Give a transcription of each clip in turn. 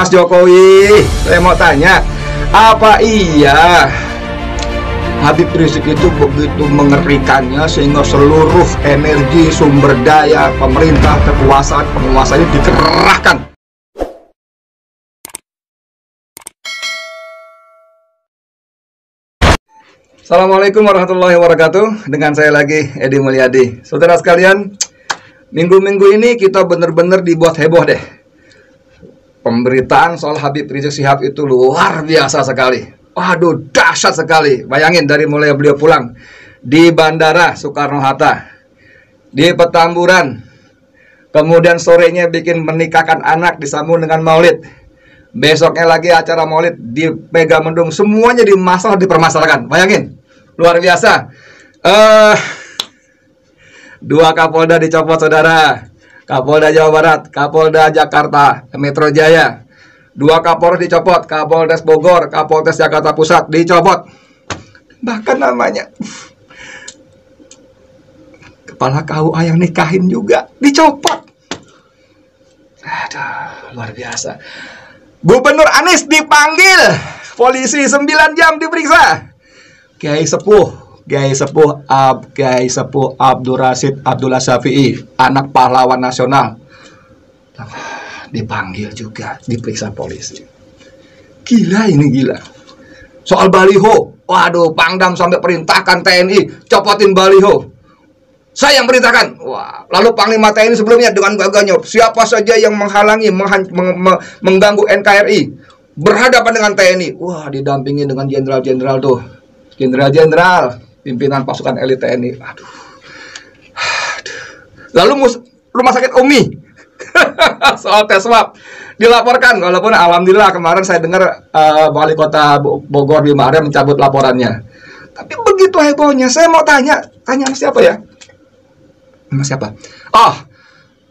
Mas Jokowi, saya mau tanya, apa iya Habib Rizik itu begitu mengerikannya sehingga seluruh energi, sumber daya, pemerintah, kekuasaan, penguasa ini dikerahkan? Assalamualaikum warahmatullahi wabarakatuh. Dengan saya lagi, Edi Mulyadi. Saudara sekalian, minggu-minggu ini kita benar-benar dibuat heboh deh. Pemberitaan soal Habib Rizik Syihab itu luar biasa sekali. Waduh, dahsyat sekali. Bayangin dari mulai beliau pulang di Bandara Soekarno-Hatta, di Petamburan, kemudian sorenya bikin menikahkan anak disambung dengan maulid. Besoknya lagi acara maulid di Megamendung, semuanya dipermasalahkan. Bayangin, luar biasa. Dua Kapolda dicopot, saudara. Kapolda Jawa Barat, Kapolda Jakarta, Metro Jaya. Dua Kapolres dicopot, Kapolres Bogor, Kapolres Jakarta Pusat dicopot. Bahkan namanya kepala KUA yang nikahin juga dicopot. Aduh, luar biasa. Gubernur Anies dipanggil polisi 9 jam diperiksa. Kiai Sepuh Abdul Rashid Abdullah Syafi'i, anak pahlawan nasional, dipanggil juga, diperiksa polisi. Gila ini, gila. Soal baliho, waduh, Pangdam sampai perintahkan TNI copotin baliho. Saya yang perintahkan. Wah, lalu Panglima TNI sebelumnya dengan gagahnya, siapa saja yang menghalangi, mengganggu NKRI, berhadapan dengan TNI. Wah, didampingi dengan jenderal-jenderal tuh. Jenderal-jenderal, pimpinan pasukan elit TNI. Aduh. Lalu rumah sakit Umi soal tes swab dilaporkan, walaupun alhamdulillah kemarin saya dengar wali kota Bogor Bima Arya mencabut laporannya. Tapi begitu hebohnya, saya mau tanya sama siapa ya? Sama siapa? Oh,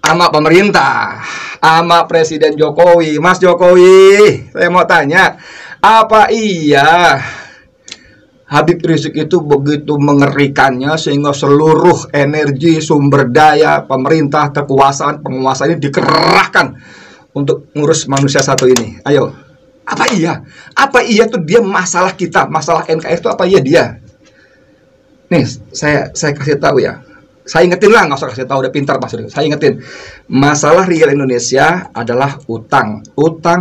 sama pemerintah, sama Presiden Jokowi. Mas Jokowi, saya mau tanya, apa iya Habib Rizik itu begitu mengerikannya sehingga seluruh energi, sumber daya, pemerintah, kekuasaan, penguasa ini dikerahkan untuk ngurus manusia satu ini? Ayo, apa iya? Apa iya tuh dia masalah kita, masalah NKRI itu apa iya dia? Nih, saya kasih tahu ya. Saya ingetin lah, nggak usah kasih tahu, udah pintar Mas. Saya ingetin, masalah real Indonesia adalah utang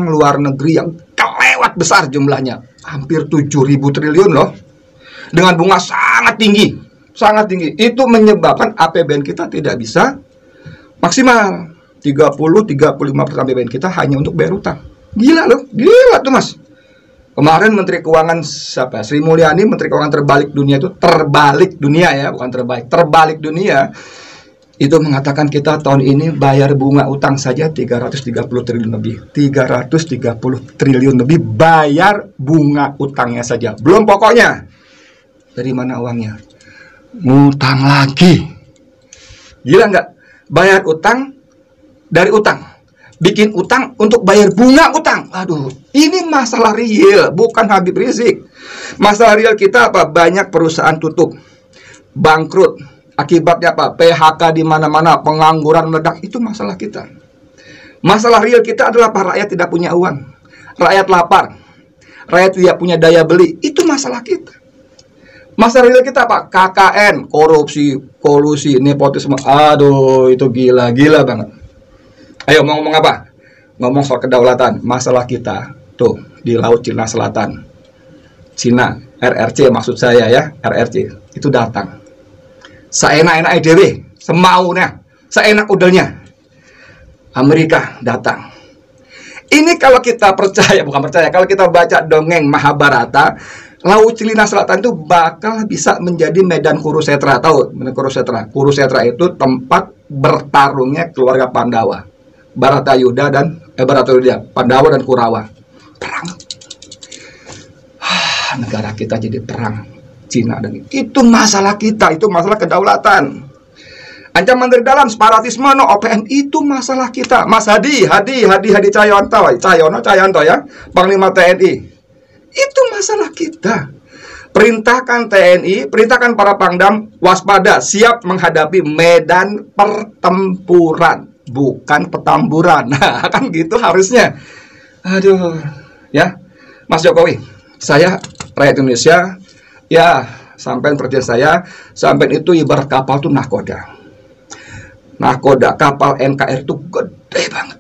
luar negeri yang kelewat besar jumlahnya, hampir 7.000 triliun loh. Dengan bunga sangat tinggi. Itu menyebabkan APBN kita tidak bisa maksimal. 30-35% APBN kita hanya untuk bayar utang. Gila loh, gila tuh Mas. Kemarin Menteri Keuangan siapa? Sri Mulyani, Menteri Keuangan terbalik dunia itu, terbalik dunia ya, bukan terbaik, terbalik dunia. Itu mengatakan kita tahun ini bayar bunga utang saja 330 triliun lebih. 330 triliun lebih bayar bunga utangnya saja. Belum pokoknya. Dari mana uangnya? Ngutang lagi. Gila nggak? Bayar utang dari utang. Bikin utang untuk bayar bunga utang. Aduh, ini masalah real, bukan Habib Rizik. Masalah real kita apa? Banyak perusahaan tutup, bangkrut. Akibatnya apa? PHK di mana-mana, pengangguran meledak. Itu masalah kita. Masalah real kita adalah apa? Rakyat tidak punya uang. Rakyat lapar. Rakyat tidak punya daya beli. Itu masalah kita. Masalah real kita apa? KKN, korupsi, kolusi, nepotisme. Aduh, itu gila banget. Ayo, mau ngomong apa? Ngomong soal kedaulatan. Masalah kita tuh di Laut Cina Selatan. Cina, RRC maksud saya ya, RRC itu datang. Seenak-enak EDW, semaunya, seenak udelnya. Amerika datang. Ini kalau kita percaya, bukan percaya, kalau kita baca dongeng Mahabharata, Laut Cina Selatan itu bakal bisa menjadi medan Kurusetra. Tahu Kurusetra? Kurusetra itu tempat bertarungnya keluarga Pandawa, Baratayuda, Pandawa dan Kurawa. Perang. Negara kita jadi perang Cina dan itu masalah kita, itu masalah kedaulatan. Ancaman dari dalam, separatisme, no OPM, itu masalah kita. Mas Hadi Cahyanto ya, Panglima TNI. Itu masalah kita. Perintahkan TNI, perintahkan para Pangdam waspada, siap menghadapi medan pertempuran, bukan petamburan. Nah, kan gitu harusnya. Aduh, ya, Mas Jokowi, saya rakyat Indonesia, ya, sampean percaya saya, sampean itu ibarat kapal tuh nahkoda. Nahkoda kapal NKRI itu gede banget.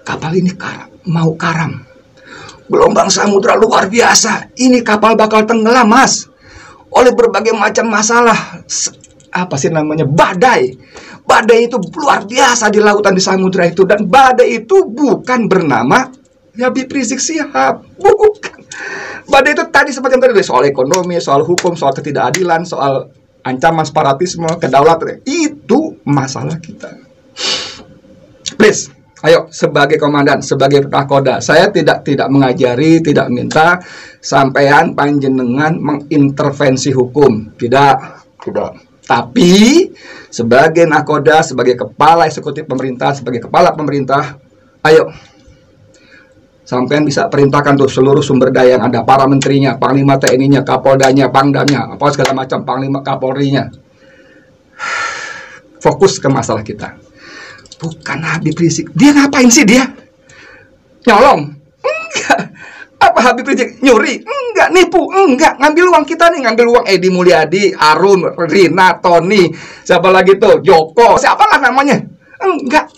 Kapal ini mau karam. Gelombang samudra luar biasa. Ini kapal bakal tenggelam, Mas. Oleh berbagai macam masalah. Apa sih namanya? Badai. Badai itu luar biasa di lautan, di samudra itu. Dan badai itu bukan bernama Habib Rizik Syihab. Bukan. Badai itu tadi seperti yang tadi, soal ekonomi, soal hukum, soal ketidakadilan, soal ancaman separatisme, kedaulatan. Itu masalah kita. Please, ayo, sebagai komandan, sebagai nahkoda, saya tidak mengajari, tidak minta sampean panjenengan mengintervensi hukum. Tidak. Tapi sebagai nahkoda, sebagai kepala eksekutif pemerintah, sebagai kepala pemerintah, ayo, sampean bisa perintahkan tuh seluruh sumber daya yang ada, para menterinya, panglima TNI-nya, kapoldanya, pangdamnya, apa segala macam, panglima kapolrinya. Fokus ke masalah kita. Bukan Habib Rizik. Dia ngapain sih dia? Nyolong? Enggak. Apa Habib Rizik? Nyuri? Enggak. Nipu? Enggak. Ngambil uang kita nih. Ngambil uang Edi Mulyadi, Arun, Rina, Tony. Siapa lagi tuh? Joko. Siapalah namanya? Enggak.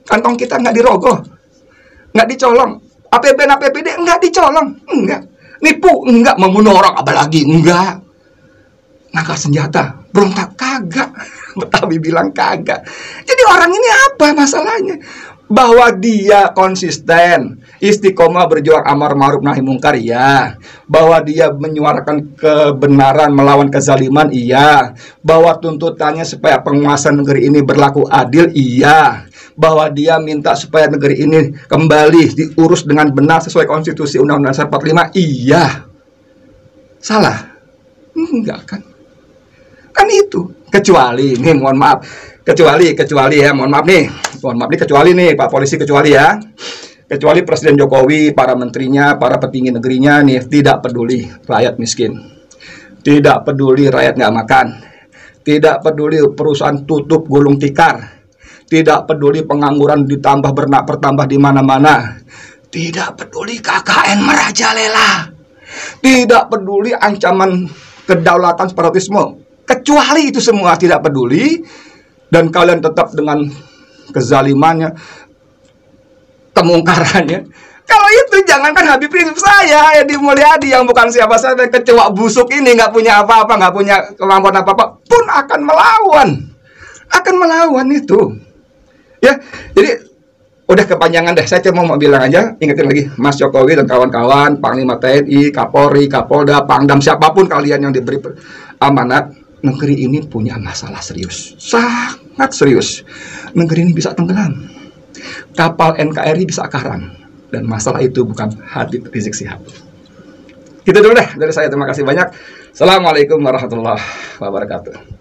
Kantong kita enggak dirogoh. Enggak dicolong. APBN, APBD enggak dicolong. Enggak. Nipu? Enggak. Membunuh orang? Apalagi? Enggak. Ngangkat senjata? Berontak? Kagak. Betawi bilang kagak. Jadi orang ini apa masalahnya? Bahwa dia konsisten, istiqomah berjuang amar ma'ruf nahi mungkar, iya. Bahwa dia menyuarakan kebenaran melawan kezaliman, iya. Bahwa tuntutannya supaya penguasa negeri ini berlaku adil, iya. Bahwa dia minta supaya negeri ini kembali diurus dengan benar sesuai konstitusi Undang-Undang Dasar 45, iya. Salah? Enggak kan? Kan itu. Kecuali nih, mohon maaf, kecuali ya, mohon maaf nih, kecuali nih Pak Polisi, kecuali ya, kecuali Presiden Jokowi, para menterinya, para petinggi negerinya nih tidak peduli rakyat miskin, tidak peduli rakyat nggak makan, tidak peduli perusahaan tutup gulung tikar, tidak peduli pengangguran bertambah di mana-mana, tidak peduli KKN merajalela, tidak peduli ancaman kedaulatan separatisme. Kecuali itu semua tidak peduli, dan kalian tetap dengan kezalimannya, kemungkarannya. Kalau itu jangankan Habib Rizik, saya Edi Mulyadi yang bukan siapa-siapa, kecoa busuk ini, nggak punya apa-apa, nggak punya kemampuan apa-apa, pun akan melawan itu. Ya, jadi udah kepanjangan deh. Saya cuma mau bilang aja, ingetin lagi Mas Jokowi dan kawan-kawan, Panglima TNI, Kapolri, Kapolda, Pangdam, siapapun kalian yang diberi amanat. Negeri ini punya masalah serius, sangat serius. Negeri ini bisa tenggelam, kapal NKRI bisa karam, dan masalah itu bukan Habib Rizik Syihab. Gitu dulu deh dari saya, terima kasih banyak. Assalamualaikum warahmatullahi wabarakatuh.